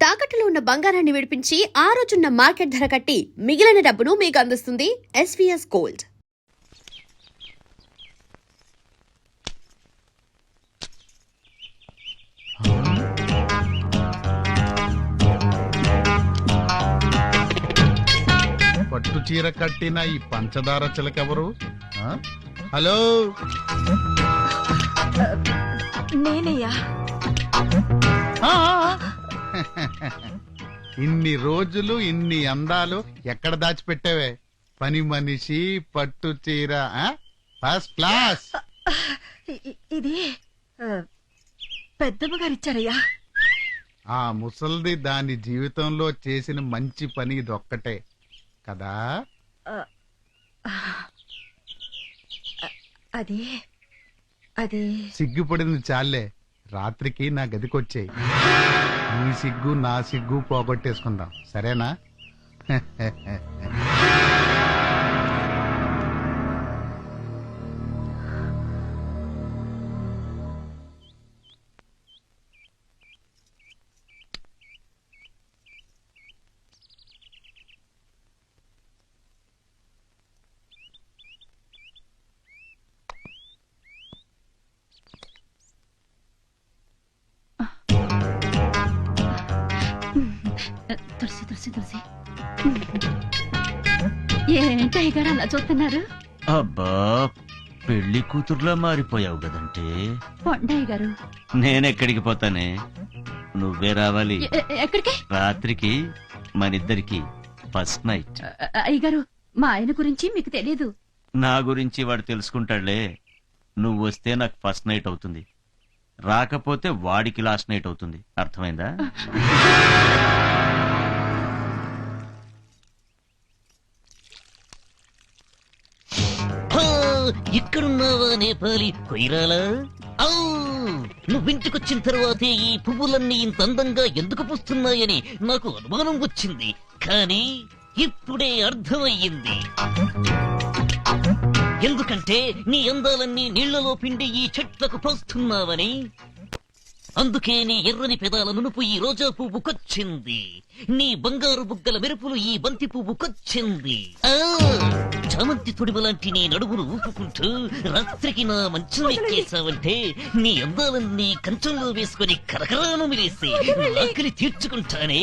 తాకట్టులో ఉన్న బంగారాన్ని విడిపించి ఆ రోజున్న మార్కెట్ ధర కట్టి మిగిలిన డబ్బును మీకు అందిస్తుంది ఎస్వీఎస్ గోల్డ్. పట్టు చీర కట్టిన ఈ పంచదార చిలకెవరు? హలో, నేనయ్యా. ఇన్ని రోజులు ఇన్ని అందాలు ఎక్కడ దాచిపెట్టావే? పని మనిషి, పట్టు చీర, ఫస్ట్ క్లాస్. ఇది పెద్దమ్మ గారు ఇచ్చారయ్యా. ఆ ముసల్ది దాని జీవితంలో చేసిన మంచి పని ఇదొక్కటే కదా? అది అది సిగ్గుపడింది చాలే, రాత్రికి నా గదికొచ్చేయి. నీ సిగ్గు నా సిగ్గు పోగొట్టేసుకుందాం, సరేనా? తులసి తులసి తులసి ఏంటయ్య గారు అలా చూస్తున్నారు? అబ్బా, పెళ్లి కూతురులా మారిపోయావు కదంటే. పొండయ్య గారు, నేనెక్కడికి పోతానే, నువ్వే రావాలి. ఎక్కడికి? రాత్రికి మనిద్దరికి ఫస్ట్ నైట్. అయ్యగారు, మా ఆయన గురించి మీకు తెలియదు. నా గురించి వాడు తెలుసుకుంటాడులే. నువ్వు వస్తే నాకు ఫస్ట్ నైట్ అవుతుంది, రాకపోతే వాడికి లాస్ట్ నైట్ అవుతుంది. అర్థమైందా? ఇక్కడున్నావా నేపాలి కొయిరాలా? నువ్వింటికొచ్చిన తర్వాతే ఈ పువ్వులన్నీ ఇంత అందంగా ఎందుకు పూస్తున్నాయని నాకు అనుమానం వచ్చింది, కానీ ఇప్పుడే అర్థమయ్యింది. ఎందుకంటే నీ అందాలన్నీ నీళ్లలో పిండి ఈ చెట్లకు పోస్తున్నావని. అందుకే నీ ఎర్రని పెదాల నునుపు ఈ రోజా పువ్వుకొచ్చింది, నీ బంగారు బుగ్గల మెరుపులు ఈ బంతి పువ్వుకొచ్చింది. చామంతి తొడిమలాంటి నీ నడుమును ఊపుకుంటూ రాత్రికి నా మంచం ఎక్కేసావంటే నీ అందాలన్నీ కంచంలో వేసుకుని కరకరాను మిలేసి ఆకలి తీర్చుకుంటానే.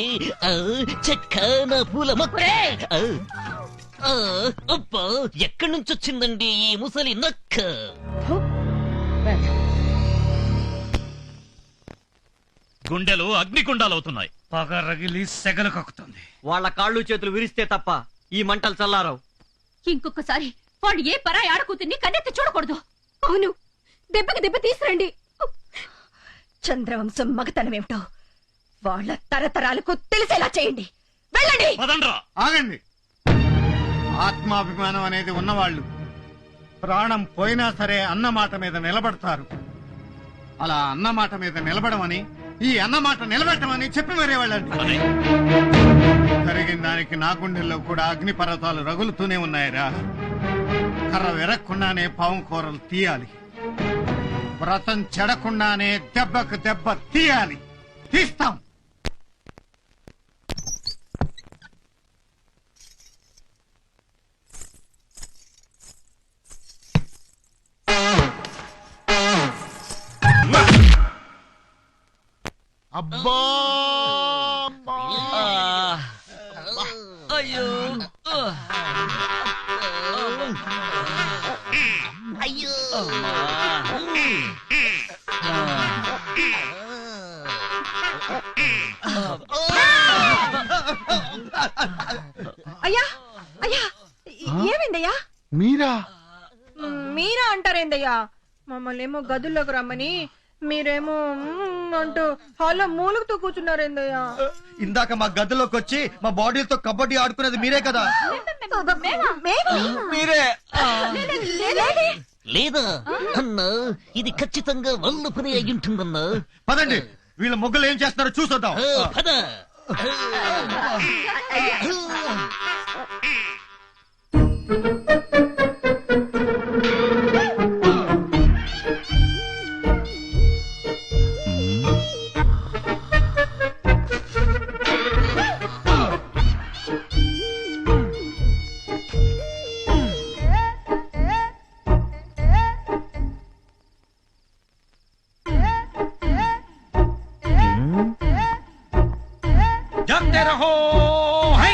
చెక్క నా పూల మొక్క. అబ్బా, ఎక్కడి నుంచి వచ్చిందండి ఈ ముసలి నక్క? గుండెలు అగ్నికుండాలవుతున్నాయి. పగ రగిలి సెగలు కక్కుతుంది. వాళ్ళ కాళ్ళు చేతులు విరిస్తే తప్ప ఈ మంటలు చల్లారవు. ఇంకొకసారి వాడు ఏ పరాయి ఆడకూతుర్ని కన్నెత్తి చూడకూడదు. అవును, దెబ్బకి దెబ్బ తీసురండి. చంద్రవంశం మగతనమేమిటో వాళ్ళ తరతరాలకు తెలిసేలా చేయండి. వెళ్ళండి. ఆగండి. ఆత్మాభిమానం అనేది ఉన్నవాళ్ళు ప్రాణం పోయినా సరే అన్నమాట మీద నిలబడతారు. అలా అన్నమాట మీద నిలబడమని, ఈ అన్నమాట నిలబెట్టమని చెప్పి మరే వాళ్ళండి. జరిగిన దానికి నా గుండెల్లో కూడా అగ్ని పర్వతాలు రగులుతూనే ఉన్నాయిరా. కర్ర విరక్కుండానే పాము కూరలు తీయాలి, వ్రతం చెడకుండానే దెబ్బకు దెబ్బ తీయాలి. తీస్తాం. అబ్బా, అయ్యో అయ్యో. అయ్యా అయ్యా, ఏమైందయ్యా? మీరా? మీరా అంటారేందయ్యా? మమ్మల్ని ఏమో గదుల్లోకి రమ్మని మీరేమో అంటూ హాల్లో మూలుగుతూ కూర్చున్నారేందయ్యా? ఇందాక మా గదిలోకి వచ్చి మా బాడీలతో కబడ్డీ ఆడుకునేది మీరే కదా? మీరే లేదా అన్నా, ఇది ఖచ్చితంగా వాళ్ళ పని అయి ఉంటుందన్నా. పదండి, వీళ్ళ మొగ్గులు ఏం చేస్తున్నారో చూసొద్దాం. పద. జాగ్తే రహో హై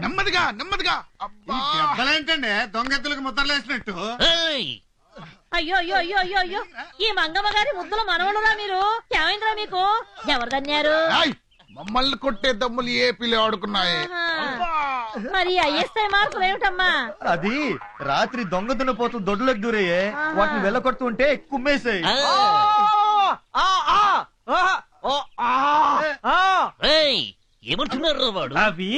నెమ్మదిగా నెమ్మదిగా అబ్బా. దెబ్బలేంటండి దొంగెత్తులకు ముద్రలేసినట్టు? ఏయ్! అయ్యో అయ్యో అయ్యో అయ్యో అయ్యో ఈ మంగమ్మ గారి ముద్దుల మనవడురా మీరు. ఏమైందిరా మీకు? ఎవరు దన్యారు? ఏయ్, మమ్మల్ని కొట్టే దమ్ములు ఏ పిల్లి ఆడుకున్నాయి. మరి ఐఎస్ఐ మార్కులు ఏమిటమ్మా? అది రాత్రి దొంగ పోతూ దొడ్లోకి దూరయ్యే, వాటిని వెళ్ళకొడుతూ ఉంటే కుమ్మేసాయి. ఆ! ఏయ్! ఏమంటున్నారు వాడు? అవి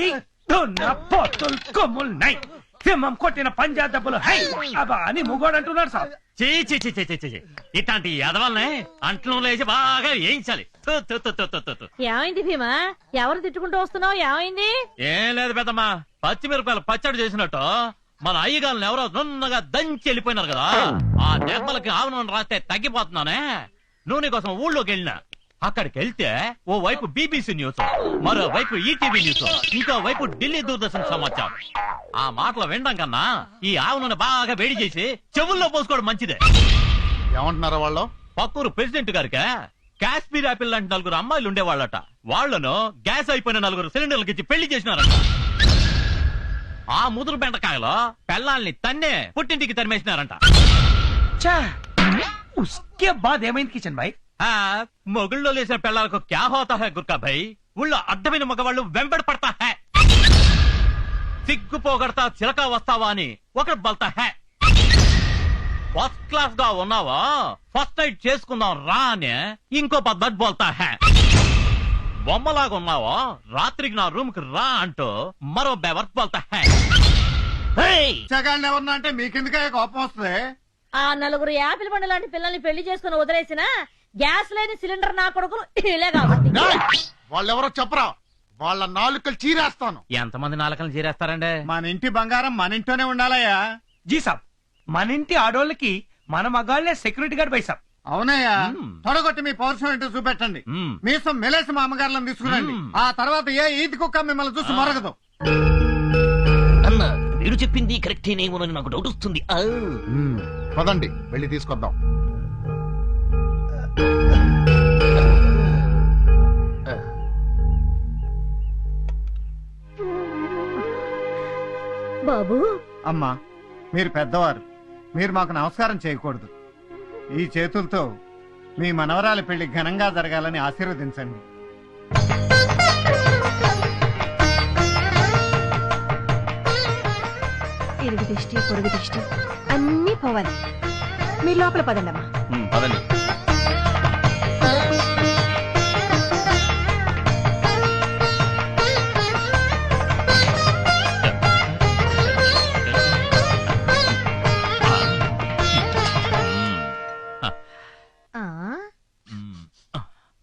దొన్న పొత్తులు కొమ్ములు నై సింహం కొట్టిన పంజా దెబ్బలు హై అబ్బా అని ముగోడు అంటున్నాడు సార్. చీ చీ చీ చీ చీ చీ. ఇట్లాంటి ఎదవల్ని అంట్లో లేచి బాగా వేయించాలి. తు, తు, తు, తు, తు, తు, తు. ఏమైంది భీమా? ఎవరు తిట్టుకుంటూ వస్తున్నావు? ఏమైంది? ఏం లేదు పెద్దమ్మా, పచ్చిమిరపకాయలు పచ్చడి చేసినట్టు మన అయ్యగాళ్ళని ఎవరో నున్నగా దంచి వెళ్ళిపోయినారు కదా, ఆ దెబ్బలకి ఆవరణ రాస్తే తగ్గిపోతున్నానే. నూనె కోసం ఊళ్ళోకి వెళ్ళినా, అక్కడికి వెళ్తే ఓ వైపు బీబీసీ న్యూస్, మరో వైపు ఈటీవీ న్యూస్, ఇంకో వైపు ఢిల్లీ దూరదర్శన్ సమాచారం. ఆ మాటలు వినడం కన్నా ఈ ఆవు నూనె బాగా వేడి చేసి చెవుల్లో పోసుకోవడం మంచిదే. ఏమంటున్నారా వాళ్ళు? పక్కూరు ప్రెసిడెంట్ గారికి కాశ్మీర్ యాపిల్ లాంటి 4 అమ్మాయిలు ఉండేవాళ్ళట. వాళ్లను గ్యాస్ అయిపోయిన 4 సిలిండర్లకి ఇచ్చి పెళ్లి చేసినారట. ఆ ముదురు బెండకాయలో పెళ్ళాల్ని తన్నే పుట్టింటికి తరిమేసినారంట. ఛా, ఉస్కే బాద్ ఏమైంది కిషన్ భాయ్? మొగుళ్ళో లేసిన పెళ్ళాలకు క్యా హోతా హై గుర్కా భయ్, ఊళ్ళో అడ్డమైన మగవాళ్ళు వెంబడి పడతా హై. సిగ్గు పోగొడతా చిలక వస్తావా అని ఒకడు బల్తా హై. ఫస్ట్ క్లాస్ గా ఉన్నావా, ఫస్ట్ నైట్ చేసుకుందాం రా అని ఇంకో పద్ధతి బోల్తా హై. బొమ్మలాగా ఉన్నావా, రాత్రికి నా రూమ్ కి రా అంటూ మరో బెవర్త్ బోల్తా హై. పిచ్చగాళ్ళని ఎవరన్నా అంటే మీకెందుకే కోపం వస్తుంది? ఆ 4 యాపిల్ పండు లాంటి పిల్లల్ని పెళ్లి చేసుకుని వదిలేసిన గ్యాస్ లేని సిలిండర్ నా కొడుకులు ఇలే కాబట్టి. ఏయ్, వాళ్ళెవరో చెప్పరా, వాళ్ళ నాలుకలు చీరేస్తాను. ఎంతమంది నాలుకలు చేరేస్తారండి? మన ఇంటి బంగారం మన ఇంట్లోనే ఉండాలయ్యా. జీ సాబ్, మన ఇంటి ఆడోళ్ళకి మన మగాళ్లే సెక్యూరిటీ గార్డ్ బై సాబ్. అవునయ్యా, తొడగొట్టి మీ పౌరుషం ఏంటో చూపెట్టండి. మీసం మెలేసి మా అమ్మగారులను తీసుకురండి. ఆ తర్వాత ఏ ఈది కుక్క మిమ్మల్ని చూసి మరగదు. అన్న వీడు చెప్పింది కరెక్టేనేమోనని నాకు డౌట్ వస్తుంది. పదండి వెళ్ళి తీసుకొద్దాం. బాబు, అమ్మా, మీరు పెద్దవారు, మీరు మాకు నమస్కారం చేయకూడదు. ఈ చేతులతో మీ మనవరాలి పెళ్లి ఘనంగా జరగాలని ఆశీర్వదించండి. ఇరుగు దిష్టి పొరుగు దిష్టి అన్ని పోవాలి. మీరు లోపల పదండమ్మా. పదండి.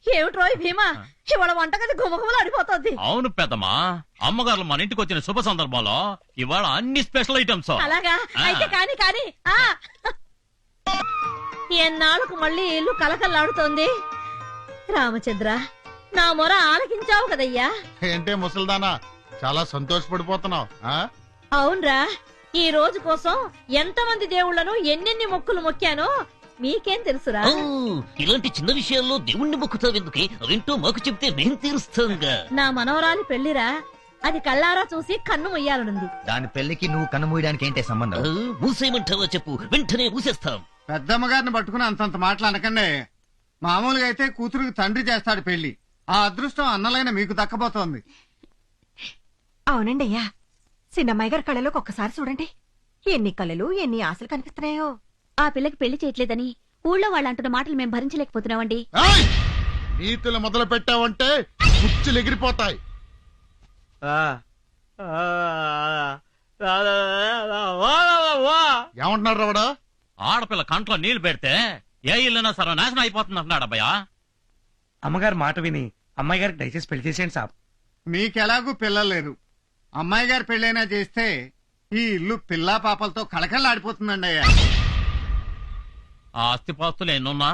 ఏమిట్రోయ్ భీమా, ఇవాళ వంటగది గుమగుమలు అడిపోతుంది. అవును పెద్దమ్మా, అమ్మగారు మన ఇంటికి వచ్చిన శుభ సందర్భంలో ఇవాళ అన్ని స్పెషల్ ఐటమ్స్. అలాగా అయితే కాని కాని. ఎన్నాళ్ళకు మళ్ళీ ఇల్లు కలకల్లాడుతోంది. రామచంద్ర, నా మొర ఆలకించావు కదయ్యా. ఏంటే ముసల్దానా, చాలా సంతోషపడిపోతున్నావు. అవునరా, ఈ రోజు కోసం ఎంతమంది దేవుళ్లను ఎన్నెన్ని మొక్కులు మొక్కానో మీకేం తెలుసురా? ఇలాంటి చిన్న విషయాల్లో దేవుణ్ణి మొక్కుతావెందుకే? అవేంటో మాకు చెప్తే మేం తీరుస్తాంగా. నా మనవరాలి పెళ్లిరా, అది కళ్ళారా చూసి కన్ను మొయ్యాలనుంది. దాని పెళ్లికి నువ్వు కన్ను మూయడానికి ఏంటే సంబంధం? మూసేయమంటావా చెప్పు, వెంటనే మూసేస్తాం. పెద్దమ్మ గారిని పట్టుకుని అంతంత మాటలు అనకండి. మామూలుగా అయితే కూతురుకి తండ్రి చేస్తాడు పెళ్లి. ఆ అదృష్టం అన్నలైన మీకు దక్కబోతోంది. అవునండి అయ్యా, చిన్నమ్మాయి గారి కళ్ళలోకి ఒక్కసారి చూడండి. ఎన్ని కళలు ఎన్ని ఆశలు కనిపిస్తున్నాయో. ఆ పిల్లకి పెళ్లి చేయట్లేదని ఊళ్ళో వాళ్ళు అంటున్న మాటలు మేము భరించలేకపోతున్నామండి. నీతులు మొదలు పెట్టావంటే కుచ్చులు ఎగిరిపోతాయి. ఏమంటున్నాడు రావడా? ఆడపిల్ల కంట్లో నీళ్లు పెడితే ఏ ఇల్లైనా సర్వనాశనం అయిపోతుంది అంటున్నాడు అబ్బాయా. అమ్మగారు మాట విని అమ్మాయి గారికి దయచేసి పెళ్లి చేసేయండి సాబ్. మీకెలాగూ పిల్లలు లేరు. అమ్మాయి గారి పెళ్ళైనా చేస్తే ఈ ఇల్లు పిల్లా పాపలతో కళకళలాడిపోతుందండి అయ్యా. ఆ ఆస్తిపాస్తులు ఎన్నున్నా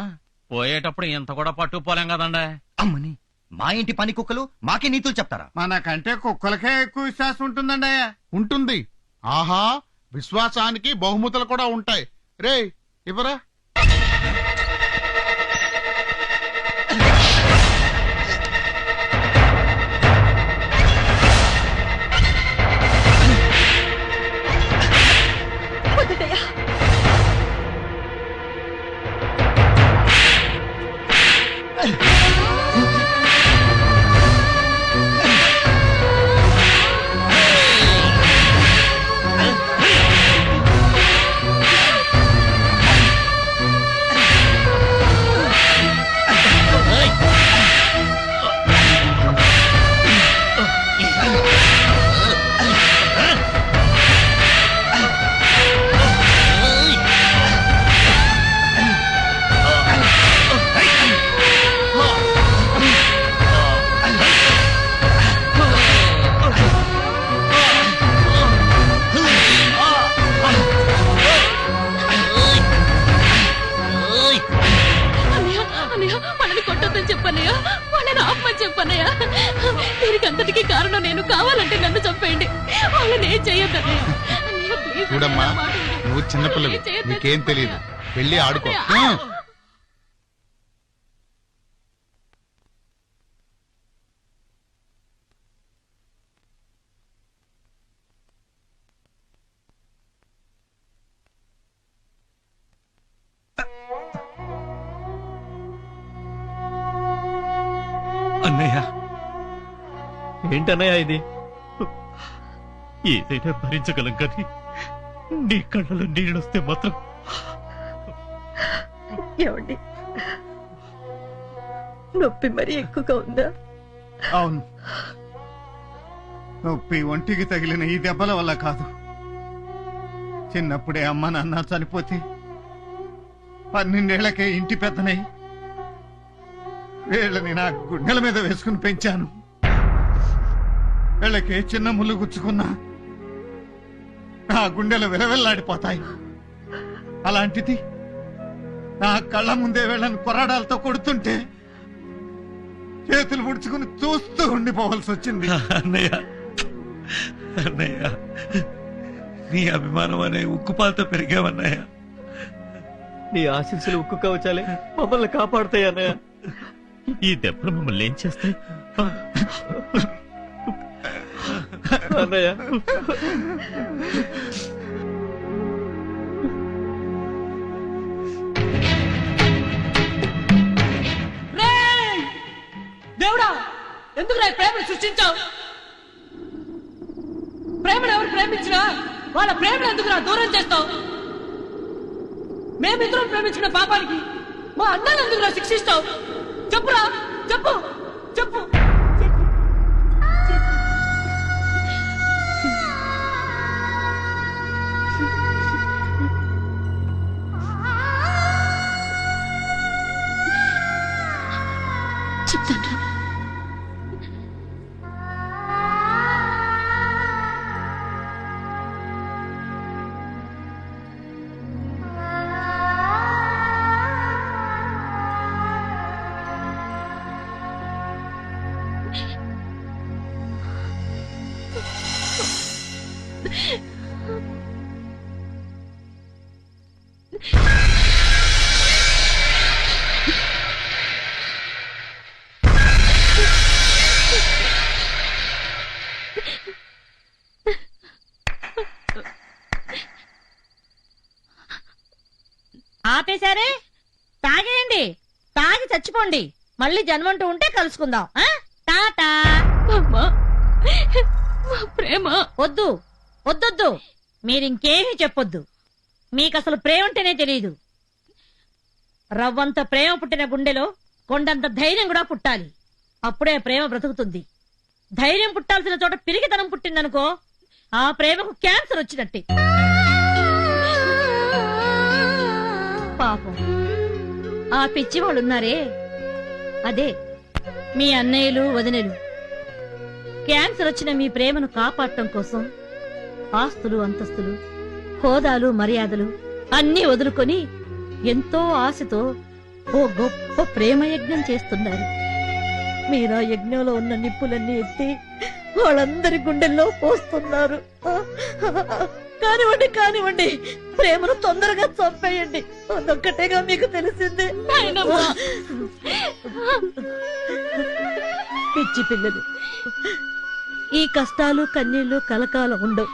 పోయేటప్పుడు ఇంత కూడా పట్టుకుపోలేం కదండి. అమ్మని, మా ఇంటి పని కుక్కలు మాకే నీతులు చెప్తారా? మనకంటే కుక్కలకే ఎక్కువ విశ్వాసం ఉంటుందండి అయ్యా. ఉంటుంది. ఆహా, విశ్వాసానికి బహుమతులు కూడా ఉంటాయి. రే ఇవ్వరా. చేయమని చెప్పన్నయ్య. దీనికి అంతటికీ కారణం నేను. కావాలంటే నన్ను చంపేయండి, వాళ్ళని ఏం చెయ్యొద్దన్నయ్య. అన్నయ్య, please చూడమ్మా, అన్నయ్య, మాట వినండి. నువ్వు చిన్నపిల్లవి, నీకేం తెలియదు. వెళ్ళి ఆడుకో. అన్నయ్య, ఏంటన్నయ్య ఇది? ఏదైనా భరించగలం కానీ నీ కళ్ళలో నీళ్ళొస్తే మాత్రం. ఏమండి, నొప్పి మరీ ఎక్కువగా ఉందా? అవును, నొప్పి ఒంటికి తగిలిన ఈ దెబ్బల వల్ల కాదు. చిన్నప్పుడే అమ్మ నాన్న చనిపోతే 12 ఏళ్లకే ఇంటి పెద్దనై వీళ్ళని నా గుండెల మీద వేసుకుని పెంచాను. వీళ్ళకి చిన్న ముళ్ళు గుచ్చుకున్నా నా గుండెలు విలవిల్లాడిపోతాయి. అలాంటిది నా కళ్ళ ముందే వీళ్ళని కొరడాలతో కొడుతుంటే చేతులు ముడుచుకుని చూస్తూ ఉండిపోవాల్సి వచ్చింది. అన్నయ్య, అన్నయ్య, నీ అభిమానం అనే ఉక్కుపాలతో పెరిగావన్నయ్య. నీ ఆశీస్సులు ఉక్కు కవచాలే మమ్మల్ని కాపాడుతాయి అన్నయ్య. ఈ దెబ్బలు మమ్మల్ని ఏం చేస్తాయి? అన్నయ్య, దేవుడా, ఎందుకు నా ప్రేమను సృష్టించావు? ప్రేమను ఎవరు ప్రేమించినా వాళ్ళ ప్రేమను ఎందుకు నా దూరం చేస్తావు? మేమిద్దరం ప్రేమించిన పాపానికి మా అన్నను ఎందుకు నా శిక్షిస్తావు? చెప్పురా, చెప్పు చెప్పు. చెప్తాను. ఆపేశారే? తాగేయండి, తాగి చచ్చిపోండి. మళ్ళీ జన్మంటూ ఉంటే కలుసుకుందాం. టాటా. ప్రేమ వద్దు, వద్దొద్దు, మీరింకేమీ చెప్పొద్దు. మీకసలు ప్రేమ అంటేనే తెలియదు. రవ్వంత ప్రేమ పుట్టిన గుండెలో కొండంత ధైర్యం కూడా పుట్టాలి. అప్పుడే ప్రేమ బ్రతుకుతుంది. ధైర్యం పుట్టాల్సిన చోట పిరిగితనం పుట్టిందనుకో, ఆ ప్రేమకు క్యాన్సర్ వచ్చినట్టే. పాపం ఆ పిచ్చి వాళ్ళున్నారే, అదే మీ అన్నయ్యలు వదినలు. క్యాన్సర్ వచ్చిన మీ ప్రేమను కాపాడటం కోసం ఆస్తులు, అంతస్తులు, హోదాలు, మర్యాదలు అన్నీ వదులుకొని ఎంతో ఆశతో ఓ గొప్ప ప్రేమ యజ్ఞం చేస్తున్నారు. మీరా యజ్ఞంలో ఉన్న నిప్పులన్నీ ఎత్తి వాళ్ళందరి గుండెల్లో పోస్తున్నారు. కానివ్వండి, కానివ్వండి, ప్రేమను తొందరగా చంపేయండి. అదొక్కటేగా మీకు తెలిసింది. పిచ్చి పిల్లలు, ఈ కష్టాలు కన్నీళ్లు కలకాలం ఉండవు.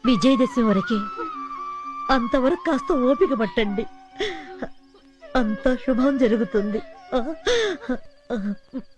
విజయదశమి వరకే. అంతవరకు కాస్త ఓపిక పట్టండి, అంత శుభం జరుగుతుంది.